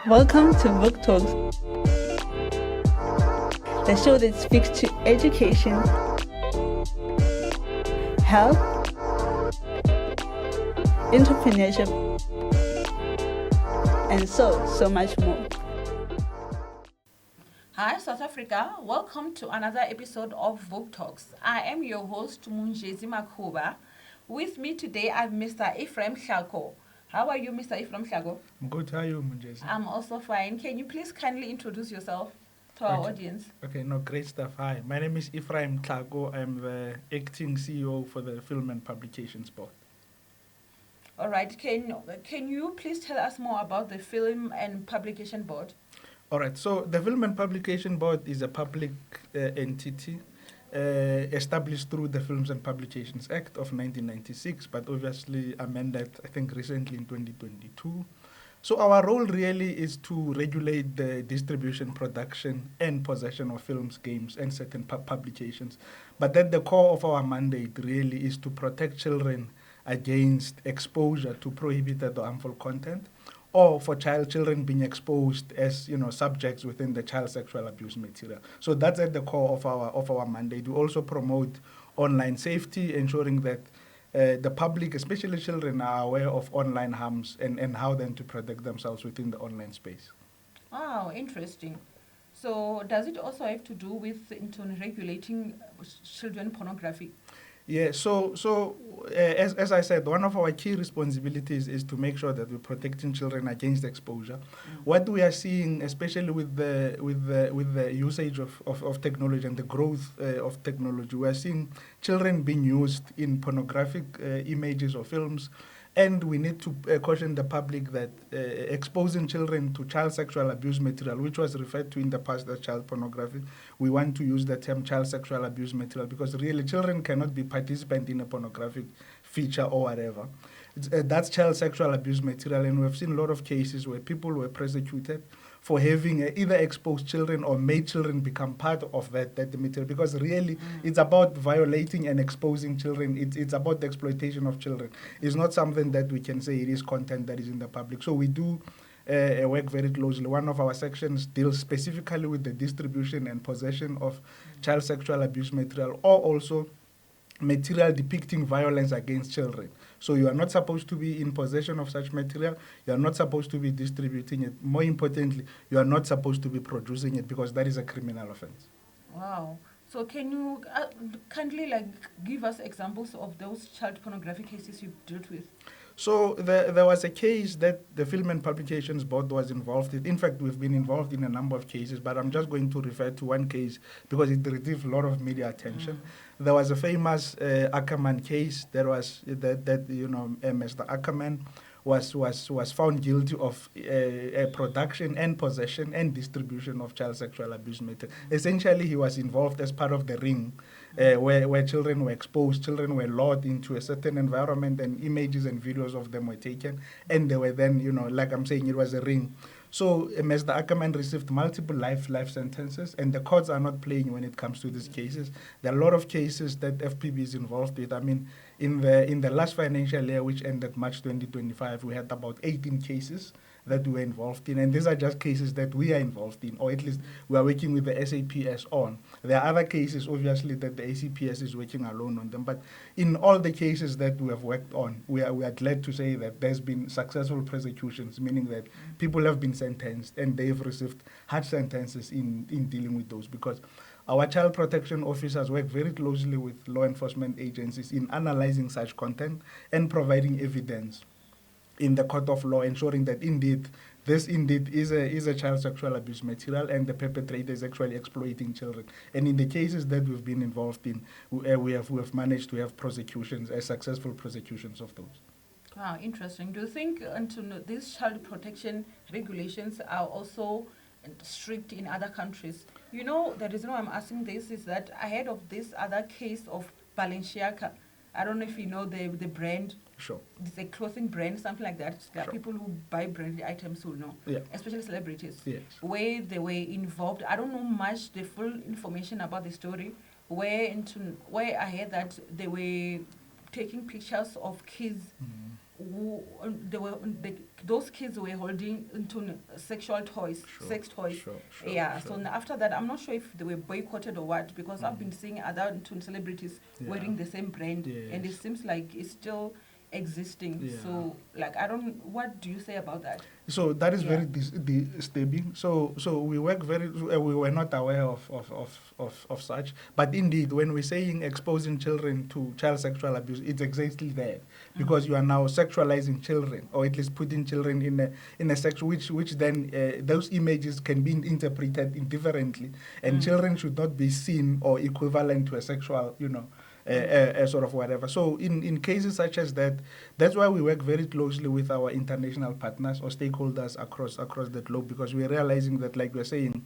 Welcome to Book Talks, the show that speaks to education, health, entrepreneurship, and so much more. Hi, South Africa. Welcome to another episode of Book Talks. I am your host, Munjezi Makuba. With me today, I have Mr. Ephraim Tlhako. How are you, Mr. Ephraim Tlhako? I'm good. How are you, Munjezi? I'm also fine. Can you please kindly introduce yourself to our audience? Okay, great stuff. Hi, my name is Ephraim Tlhako. I'm the acting CEO for the Film and Publications Board. All right. Can you please tell us more about the Film and Publication Board? All right. So the Film and Publication Board is a public entity established through the Films and Publications Act of 1996, but obviously amended, I think, recently in 2022. So our role really is to regulate the distribution, production, and possession of films, games, and certain publications. But at the core of our mandate really is to protect children against exposure to prohibited or harmful content, or for children being exposed as subjects within the child sexual abuse material. So that's at the core of our mandate. We also promote online safety, ensuring that the public, especially children, are aware of online harms and how then to protect themselves within the online space. Wow, interesting. So does it also have to do with regulating children pornography? Yeah, so as I said, one of our key responsibilities is to make sure that we're protecting children against exposure. What we are seeing, especially with the usage of technology and the growth of technology, we are seeing children being used in pornographic images or films. And we need to caution the public that exposing children to child sexual abuse material, which was referred to in the past as child pornography, we want to use the term child sexual abuse material because really children cannot be participant in a pornographic feature or whatever. That's child sexual abuse material, and we've seen a lot of cases where people were prosecuted for having either exposed children or made children become part of that material, because really it's about violating and exposing children. It's about the exploitation of children. It's not something that we can say it is content that is in the public. So we do work very closely. One of our sections deals specifically with the distribution and possession of child sexual abuse material, or also material depicting violence against children. So you are not supposed to be in possession of such material. You are not supposed to be distributing it. More importantly, you are not supposed to be producing it, because that is a criminal offense. Wow. So can you kindly give us examples of those child pornography cases you've dealt with? So there was a case that the Film and Publications Board was involved in. In fact, we've been involved in a number of cases, but I'm just going to refer to one case because it received a lot of media attention. There was a famous Ackerman case. There was Mr. Ackerman was found guilty of production and possession and distribution of child sexual abuse material. Essentially, he was involved as part of the ring where children were exposed, children were lured into a certain environment, and images and videos of them were taken, and they were then, like I'm saying, it was a ring. So Mr. Ackerman received multiple life sentences, and the courts are not playing when it comes to these cases. There are a lot of cases that FPB is involved with. I mean, in the last financial year, which ended March 2025, we had about 18 cases that we were involved in, and these are just cases that we are involved in, or at least we are working with the SAPS on. There are other cases, obviously, that the ACPS is working alone on them, but in all the cases that we have worked on, we are glad to say that there's been successful prosecutions, meaning that people have been sentenced and they've received hard sentences in dealing with those, because our child protection officers work very closely with law enforcement agencies in analyzing such content and providing evidence in the court of law, ensuring that this is a child sexual abuse material, and the perpetrator is actually exploiting children. And in the cases that we've been involved in, we have managed to have prosecutions, successful prosecutions of those. Wow, interesting. Do you think these child protection regulations are also strict in other countries? The reason why I'm asking this is that ahead of this other case of Balenciaga, I don't know if you know the brand. Sure. It's a clothing brand, something like that. There are Sure. people who buy branded items who know, Yeah. especially celebrities, Yes. where they were involved. I don't know much the full information about the story. Where I heard that they were taking pictures of kids those kids were holding into sexual toys, Sure, sex toys. sure, Yeah. sure. So after that, I'm not sure if they were boycotted or what, because I've been seeing other celebrities Yeah. wearing the same brand, and it Yes. seems like it's still existing. Yeah. So like, I don't. What do you say about that? So that is Yeah. very disturbing. So we work very. We were not aware of such. But indeed, when we're saying exposing children to child sexual abuse, it's exactly that, because you are now sexualizing children, or at least putting children in a sex which then those images can be interpreted indifferently, and children should not be seen or equivalent to a sexual, sort of whatever. So in cases such as that, that's why we work very closely with our international partners or stakeholders across the globe, because we're realizing that, like we're saying,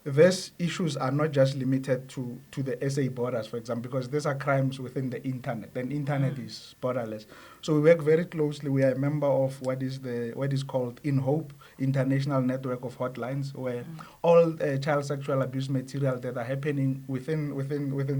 these issues are not just limited to the SA borders, for example, because these are crimes within the internet, and internet is borderless. So we work very closely. We are a member of what is called In Hope International Network of Hotlines, where all child sexual abuse material that are happening within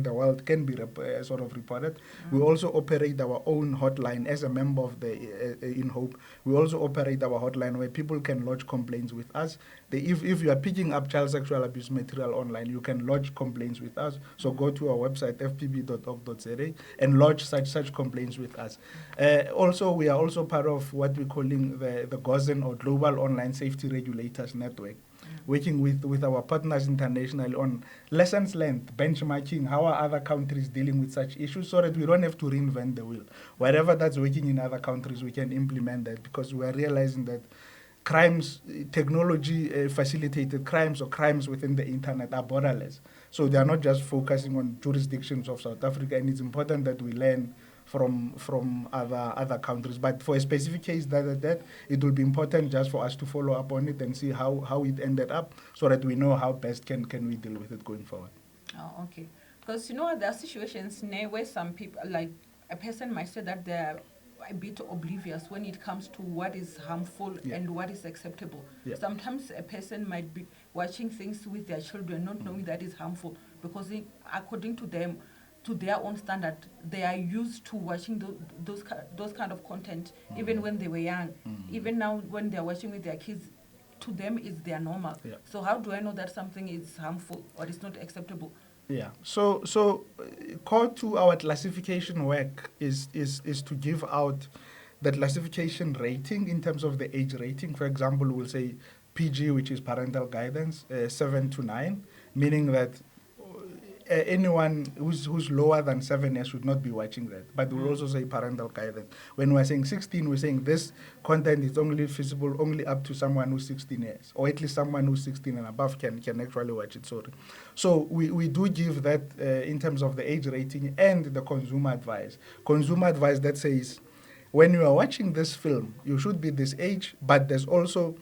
the world can be sort of reported. We also operate our own hotline as a member of the In Hope. We also operate our hotline where people can lodge complaints with us. If you are picking up child sexual abuse material online, you can lodge complaints with us. So go to our website, fpb.org.za, and lodge such complaints with us. Also, we are also part of what we're calling the GOSEN, or Global Online Safety Regulators Network, working with our partners internationally on lessons learned, benchmarking, how are other countries dealing with such issues, so that we don't have to reinvent the wheel. Whatever that's working in other countries, we can implement that, because we are realizing that crimes, technology facilitated crimes or crimes within the internet are borderless. So they are not just focusing on jurisdictions of South Africa, and it's important that we learn from other countries. But for a specific case that it will be important just for us to follow up on it and see how it ended up, so that we know how best can we deal with it going forward. Oh, okay. Because there are situations where some people, like a person might say that they're a bit oblivious when it comes to what is harmful and what is acceptable. Yeah. Sometimes a person might be watching things with their children, not knowing that is harmful, because according to them, to their own standard, they are used to watching those kind of content, even when they were young. Even now, when they're watching with their kids, to them is their normal. Yeah. So how do I know that something is harmful or is not acceptable? Yeah. So core to our classification work is to give out the classification rating in terms of the age rating. For example, we'll say PG, which is parental guidance, 7 to 9, meaning that anyone who's lower than 7 years should not be watching that. But we'll also say parental guidance. When we're saying 16, we're saying this content is only feasible only up to someone who's 16 years, or at least someone who's 16 and above can actually watch it. Sorry. So we do give that in terms of the age rating and the consumer advice. Consumer advice that says, when you are watching this film, you should be this age, but there's also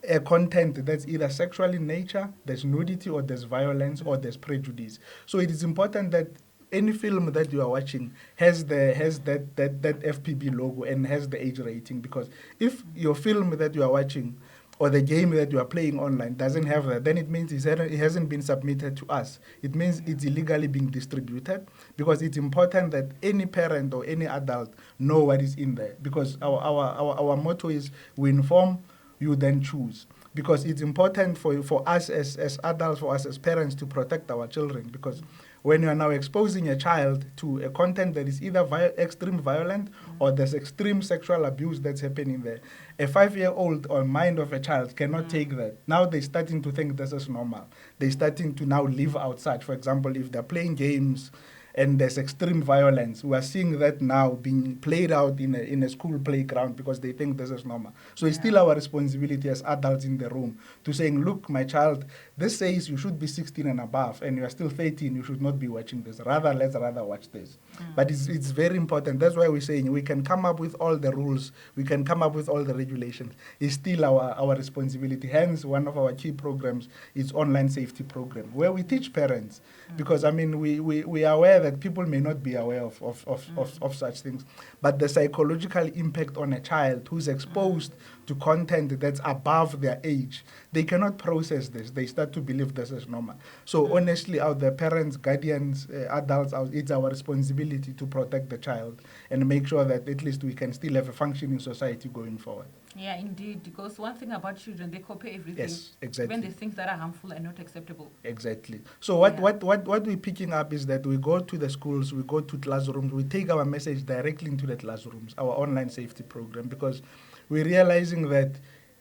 a content that's either sexual in nature, there's nudity, or there's violence, or there's prejudice. So it is important that any film that you are watching has that FPB logo and has the age rating, because if your film that you are watching or the game that you are playing online doesn't have that, then it means it hasn't been submitted to us. It means it's illegally being distributed, because it's important that any parent or any adult know what is in there, because our motto is, we inform, you then choose. Because it's important for us as adults, for us as parents, to protect our children. Because when you are now exposing a child to a content that is either extreme violent or there's extreme sexual abuse that's happening there, a 5-year-old or mind of a child cannot take that. Now they're starting to think this is normal. They're starting to now live outside. For example, if they're playing games and there's extreme violence, we are seeing that now being played out in a school playground, because they think this is normal. So it's still our responsibility as adults in the room to saying, look, my child, this says you should be 16 and above, and you are still 13, you should not be watching this. Let's rather watch this. But it's very important. That's why we're saying we can come up with all the rules, we can come up with all the regulations. It's still our responsibility. Hence, one of our key programs is online safety program, where we teach parents, because we are aware aware that people may not be aware of such things, but the psychological impact on a child who's exposed to content that's above their age, they cannot process this. They start to believe this is normal. So honestly, out there, parents, guardians, adults, it's our responsibility to protect the child and make sure that at least we can still have a functioning society going forward. Yeah, indeed. Because one thing about children, they copy everything. Yes, exactly. Even the things that are harmful and not acceptable. Exactly. So what we're picking up is that we go to the schools, we go to classrooms, we take our message directly into the classrooms, our online safety program, because we're realizing that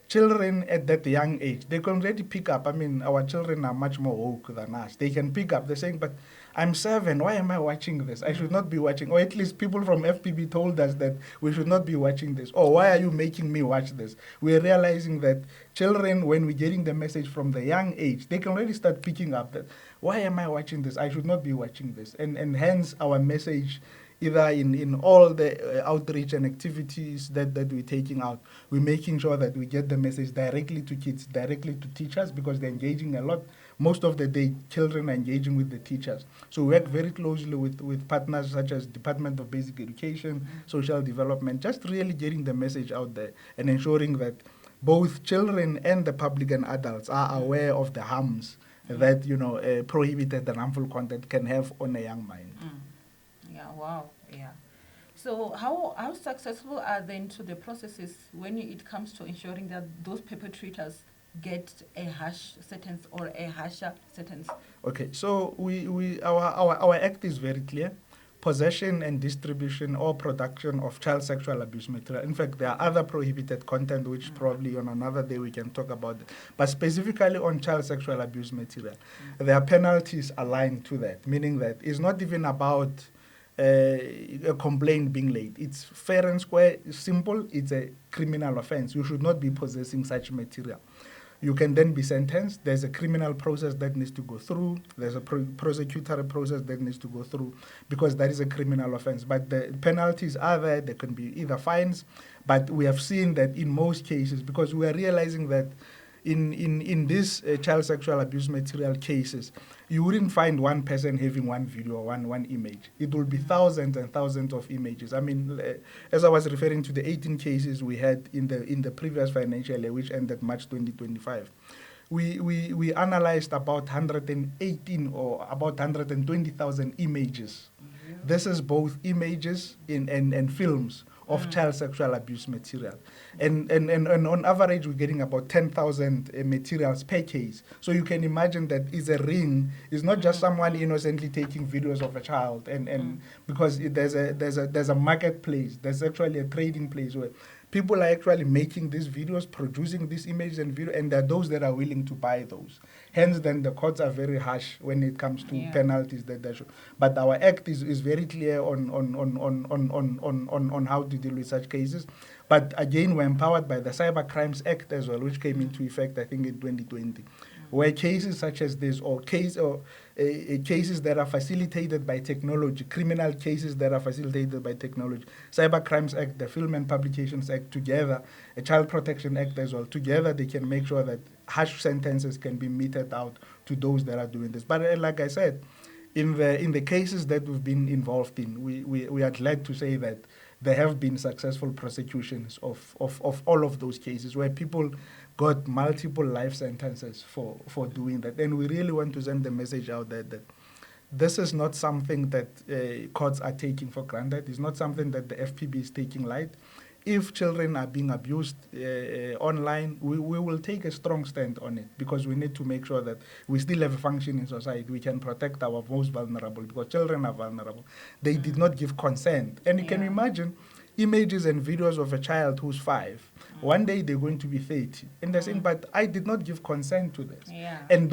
children at that young age, they can already pick up. I mean, our children are much more woke than us. They can pick up. They're saying, but I'm 7. Why am I watching this? I should not be watching. Or at least people from FPB told us that we should not be watching this. Or why are you making me watch this? We're realizing that children, when we're getting the message from the young age, they can already start picking up that, why am I watching this? I should not be watching this. And hence our message, either in all the outreach and activities that we're taking out, we're making sure that we get the message directly to kids, directly to teachers, because they're engaging a lot. Most of the day, children are engaging with the teachers. So we work very closely with partners such as Department of Basic Education, Social Development, just really getting the message out there and ensuring that both children and the public and adults are aware of the harms that, prohibited and harmful content can have on a young mind. Yeah, wow, yeah. So how successful are then to the processes when it comes to ensuring that those perpetrators get a harsh sentence or a harsher sentence? Okay, so our act is very clear. Possession and distribution or production of child sexual abuse material. In fact, there are other prohibited content which probably on another day we can talk about. But specifically on child sexual abuse material, there are penalties aligned to that, meaning that it's not even about a complaint being laid. It's fair and square, simple. It's a criminal offense. You should not be possessing such material. You can then be sentenced. There's a criminal process that needs to go through. There's a prosecutory process that needs to go through because that is a criminal offense. But the penalties are there. There can be either fines. But we have seen that in most cases, because we are realizing that in these child sexual abuse material cases, you wouldn't find one person having one video or one image. It will be thousands and thousands of images. I mean, as I was referring to the 18 cases we had in the previous financial year, which ended March 2025, we analyzed about 118 or about 120,000 images. Mm-hmm. This is both images and films of child sexual abuse material. And on average, we're getting about 10,000 materials per case. So you can imagine that is a ring. It's not just someone innocently taking videos of a child. And because there's a marketplace, there's actually a trading place where people are actually making these videos, producing these images and video, and there are those that are willing to buy those. Hence, then the courts are very harsh when it comes to penalties that they should. But our act is very clear on how to deal with such cases. But again, we're empowered by the Cyber Crimes Act as well, which came into effect, I think, in 2020. Where cases such as this or cases that are facilitated by technology, criminal cases that are facilitated by technology, Cyber Crimes Act, the Film and Publications Act together, a Child Protection Act as well, together they can make sure that harsh sentences can be meted out to those that are doing this. But like I said, in the cases that we've been involved in, we are glad to say that there have been successful prosecutions of all of those cases where people got multiple life sentences for doing that. And we really want to send the message out there that this is not something that courts are taking for granted. It's not something that the FPB is taking light. If children are being abused online, we will take a strong stand on it because we need to make sure that we still have a function in society. We can protect our most vulnerable because children are vulnerable. They did not give consent. And you can imagine images and videos of a child who's 5. One day they're going to be 30. And they're saying, but I did not give consent to this. Yeah. And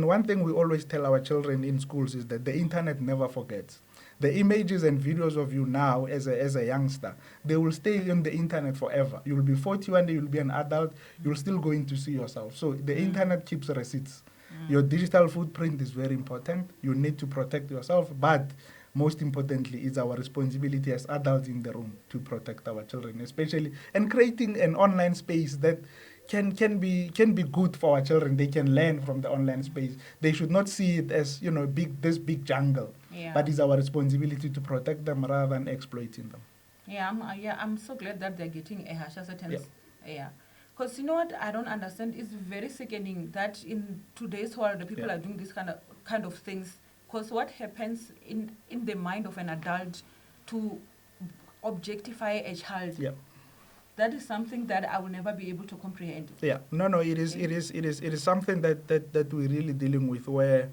one thing we always tell our children in schools is that the internet never forgets. The images and videos of you now as a youngster, they will stay on the internet forever. You will be 40 one day, you'll be an adult, you're still going to see yourself. So the internet keeps receipts. Your digital footprint is very important. You need to protect yourself, but most importantly, it's our responsibility as adults in the room to protect our children, especially, and creating an online space that can be good for our children. They can learn from the online space. They should not see it as this big jungle. Yeah. but it's our responsibility to protect them rather than exploiting them. I'm so glad that they're getting a harsher sentence. Yeah. Because you know what I don't understand? It's very sickening that in today's world, the people are doing this kind of things. Because what happens in the mind of an adult to objectify a child, that is something that I will never be able to comprehend. Yeah, no, it is something that we're really dealing with, where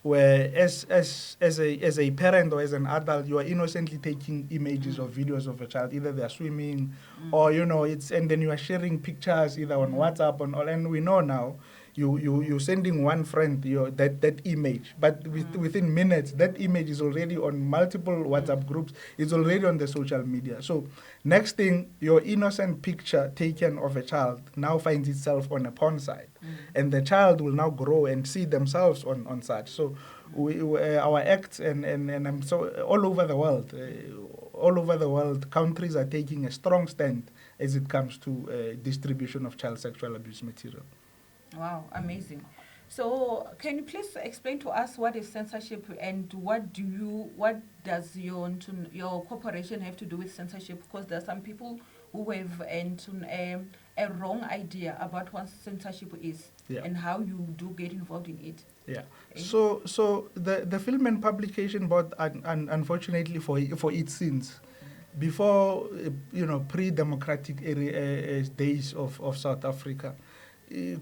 as a parent or as an adult, you are innocently taking images or videos of a child, either they are swimming or and then you are sharing pictures either on WhatsApp and we know now you're sending one friend that image, but within minutes that image is already on multiple WhatsApp groups, it's already on the social media. So next thing, your innocent picture taken of a child now finds itself on a porn site, and the child will now grow and see themselves on such. So our acts and I'm so all over the world, countries are taking a strong stand as it comes to distribution of child sexual abuse material. Wow, amazing. So can you please explain to us what is censorship and what does your corporation have to do with censorship? Because there are some people who have a wrong idea about what censorship is and how you do get involved in it. Yeah. So the Film and Publication Board, unfortunately for its sins, before pre-democratic days of South Africa,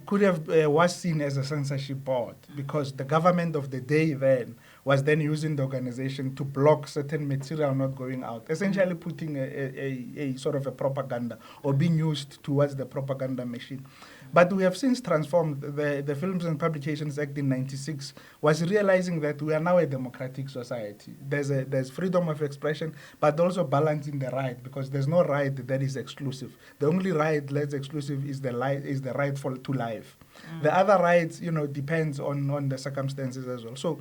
could have was seen as a censorship board, because the government of the day then was then using the organization to block certain material not going out, essentially putting a sort of a propaganda or being used towards the propaganda machine. But we have since transformed. The Films and Publications Act in '96 was realizing that we are now a democratic society. There's freedom of expression, but also balancing the right, because there's no right that is exclusive. The only right that's exclusive is the right to life. The other rights, depends on the circumstances as well. So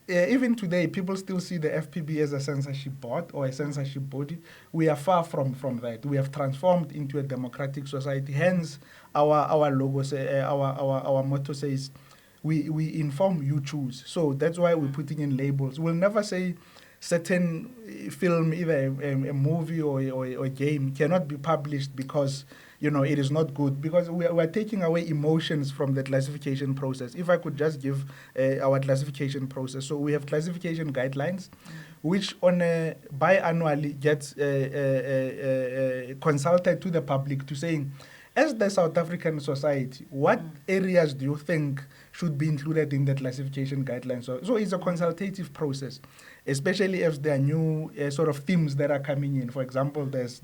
even today, people still see the FPB as a censorship board or a censorship body. We are far from that. We have transformed into a democratic society. Hence, our logo, our motto says, we inform, you choose. So that's why we're putting in labels. We'll never say certain film, either a movie or a game, cannot be published because it is not good, because we're taking away emotions from the classification process. If I could just give our classification process. So we have classification guidelines, which on biannually gets consulted to the public to saying, as the South African society, what areas do you think should be included in the classification guidelines? So it's a consultative process, especially if there are new sort of themes that are coming in. For example, there's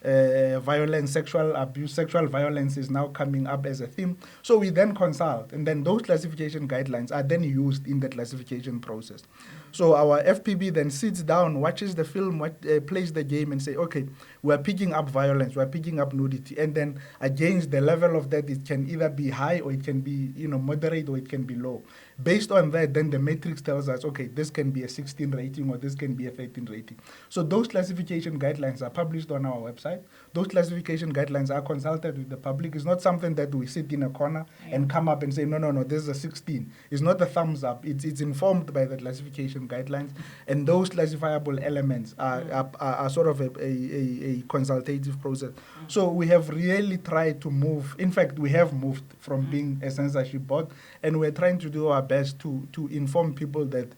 violence, sexual abuse, sexual violence is now coming up as a theme. So we then consult, and then those classification guidelines are then used in the classification process. So our FPB then sits down, watches the film, plays the game, and say, okay, we're picking up violence, we're picking up nudity, and then against the level of that, it can either be high or it can be moderate or it can be low. Based on that, then the matrix tells us, okay, this can be a 16 rating or this can be a 13 rating. So those classification guidelines are published on our website. Those classification guidelines are consulted with the public. It's not something that we sit in a corner and come up and say, no, this is a 16. It's not a thumbs up. It's informed by the classification guidelines, and those classifiable elements are sort of a consultative process. So we have really tried to move. In fact, we have moved from being a censorship board, and we're trying to do our best to inform people that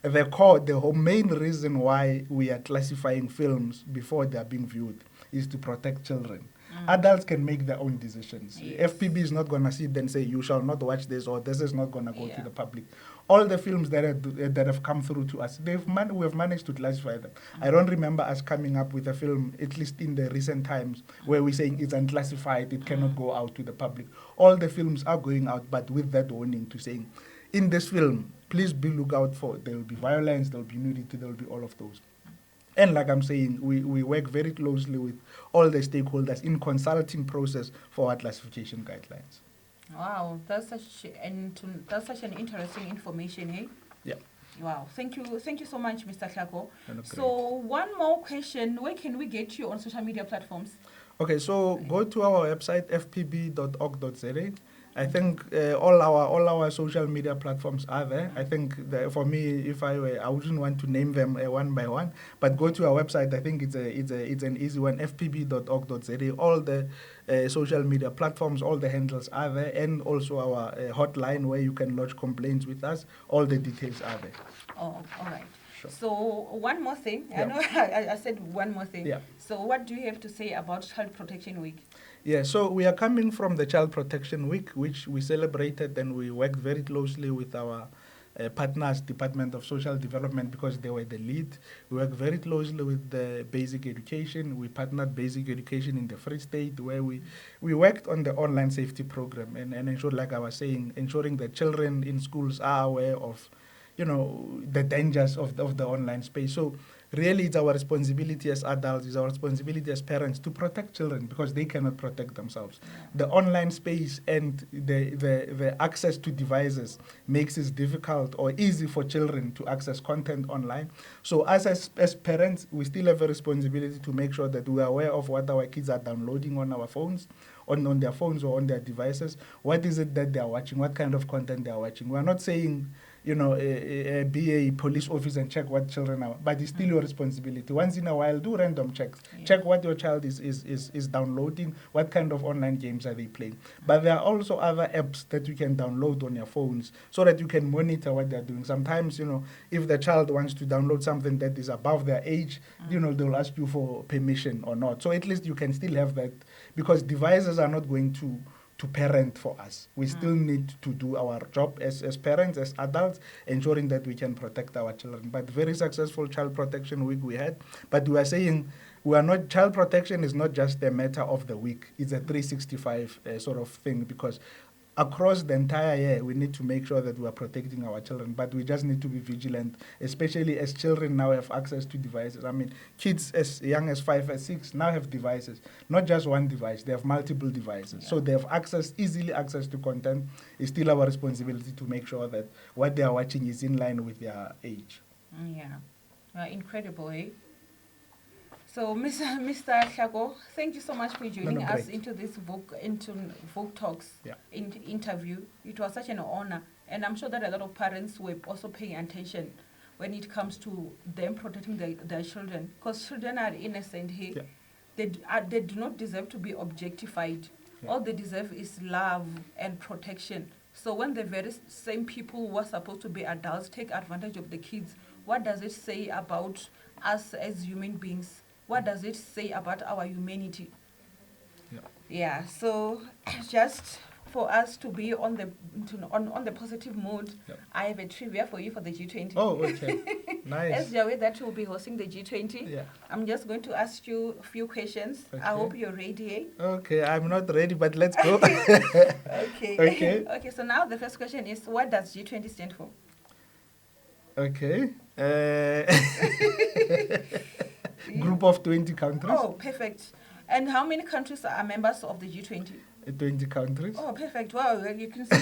the main reason why we are classifying films before they are being viewed is to protect children. Adults can make their own decisions. Yes. FPB is not going to sit and say, you shall not watch this, or this is not going to go to the public. All the films that have come through to us, we have managed to classify them. I don't remember us coming up with a film, at least in the recent times, where we're saying it's unclassified, it cannot go out to the public. All the films are going out, but with that warning to saying, in this film, please be look out for, there will be violence, there will be nudity, there will be all of those. And like I'm saying, we work very closely with all the stakeholders in consulting process for our classification guidelines. Wow, that's such an interesting information, hey? Yeah. Wow, thank you so much, Mr. Tlhako. So one more question, where can we get you on social media platforms? Okay, so go to our website, fpb.org.za. I think all our social media platforms are there. I think for me, if I were, I wouldn't want to name them one by one, but go to our website. I think it's an easy one, fpb.org.za. All the social media platforms, all the handles are there, and also our hotline where you can lodge complaints with us. All the details are there. Oh, all right. Sure. So one more thing. I Yeah. know I said one more thing. Yeah. So what do you have to say about Child Protection Week? Yeah, so we are coming from the Child Protection Week, which we celebrated, and we worked very closely with our partners, Department of Social Development, because they were the lead. We worked very closely with the basic education. We partnered basic education in the Free State, where we worked on the online safety program and ensure, like I was saying, ensuring that children in schools are aware of, the dangers of the online space. So really, it's our responsibility as adults, it's our responsibility as parents to protect children because they cannot protect themselves. The online space and the access to devices makes it difficult or easy for children to access content online. So as parents, we still have a responsibility to make sure that we are aware of what our kids are downloading on our phones, on their phones or on their devices. What is it that they are watching? What kind of content they are watching? We are not saying, be a police officer and check what children are, but it's still your responsibility. Once in a while, do random checks. Yeah. Check what your child is downloading, what kind of online games are they playing. But there are also other apps that you can download on your phones so that you can monitor what they're doing. Sometimes, if the child wants to download something that is above their age, they'll ask you for permission or not. So at least you can still have that, because devices are not going to parent for us. We still need to do our job as parents, as adults, ensuring that we can protect our children. But very successful Child Protection Week we had. But we are saying child protection is not just a matter of the week. It's a 365 sort of thing, because across the entire year, we need to make sure that we are protecting our children, but we just need to be vigilant, especially as children now have access to devices. I mean, kids as young as 5 or 6 now have devices, not just one device, they have multiple devices. Yeah. So they have easily access to content. It's still our responsibility to make sure that what they are watching is in line with their age. Yeah, incredible, eh? So, Mr. Tlhako, thank you so much for joining us into this Vogue Talks interview. It was such an honor, and I'm sure that a lot of parents were also paying attention when it comes to them protecting their children, because children are innocent here. Yeah. They do not deserve to be objectified. Yeah. All they deserve is love and protection. So when the very same people who are supposed to be adults take advantage of the kids, what does it say about us as human beings? What does it say about our humanity? Yeah, so just for us to be on the positive mood, I have a trivia for you for the G20. Oh, okay. Nice. As the way that you'll be hosting the G20, I'm just going to ask you a few questions. Okay. I hope you're ready. Okay, I'm not ready, but let's go. Okay. Okay, so now the first question is, what does G20 stand for? Okay. Group of 20 countries. Oh, perfect. And how many countries are members of the G20? 20 countries. Oh, perfect. Wow, you can see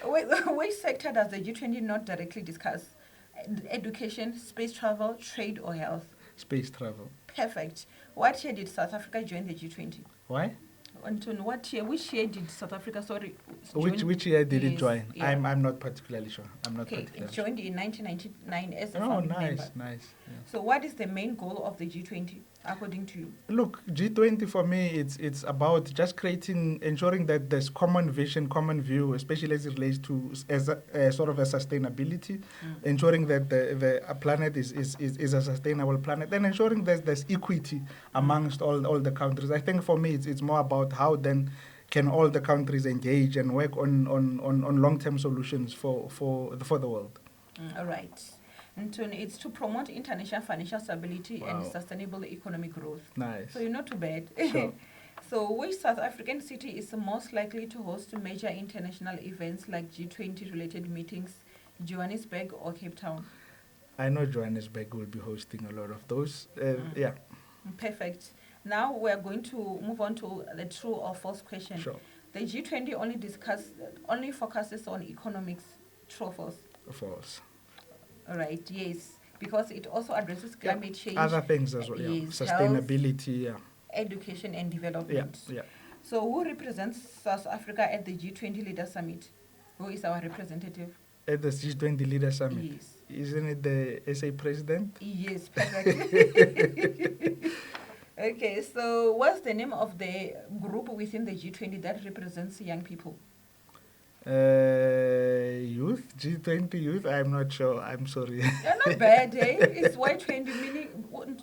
which sector does the G20 not directly discuss? Education, space travel, trade, or health? Space travel. Perfect. What year did South Africa join the G20? Why? Anton, which year did South Africa, which year did it join? Yeah. I'm not particularly sure. It joined in 1999 as a founding member. Nice. Yeah. So what is the main goal of the G20, according to you? Look, G20 for me, it's about just ensuring that there's common vision, common view, especially as it relates to sort of a sustainability, ensuring that the planet is a sustainable planet, and ensuring that there's equity amongst all the countries. I think for me, it's more about how then can all the countries engage and work on long-term solutions for the world. All right. And it's to promote international financial stability and sustainable economic growth. Nice. So you're not too bad. Sure. So which South African city is most likely to host major international events like G20 related meetings, Johannesburg or Cape Town? I know Johannesburg will be hosting a lot of those. Yeah. Perfect. Now we're going to move on to the true or false question. Sure. The G20 only focuses on economics. True or false? False. All right. Yes, because it also addresses climate change. Other things as well. Yes, sustainability. Health, education and development. Yeah. So who represents South Africa at the G20 Leader Summit? Who is our representative? At the G20 Leader Summit. Yes. Isn't it the SA president? Yes, perfect. Okay, so what's the name of the group within the G20 that represents young people? Youth? G20 youth? I'm not sure. I'm sorry. You're not bad, eh? It's Y20, meaning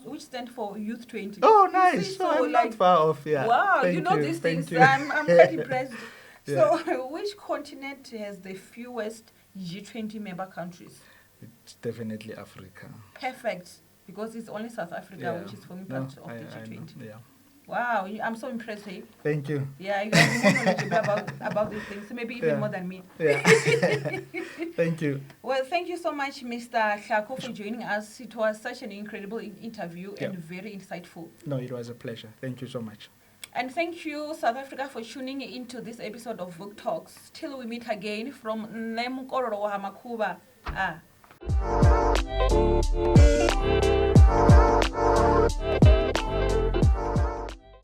which stands for Youth 20. Oh, You nice. see, So I'm not far off. Yeah. Wow, Thank you know these Thank things. you. I'm quite impressed. Yeah. So, which continent has the fewest G20 member countries? It's definitely Africa. Perfect, because it's only South Africa which is forming part of the G20. know. Yeah. Wow, I'm so impressed, eh? Thank you. Yeah, you are more knowledgeable about these things, maybe even Yeah. more than me. Yeah. Thank you. Well, thank you so much, Mr. Tlhako, for joining us. It was such an incredible interview Yeah. and very insightful. No, it was a pleasure. Thank you so much. And thank you, South Africa, for tuning into this episode of Book Talks. Till we meet again from Nemkororo Hamakuba. Ah.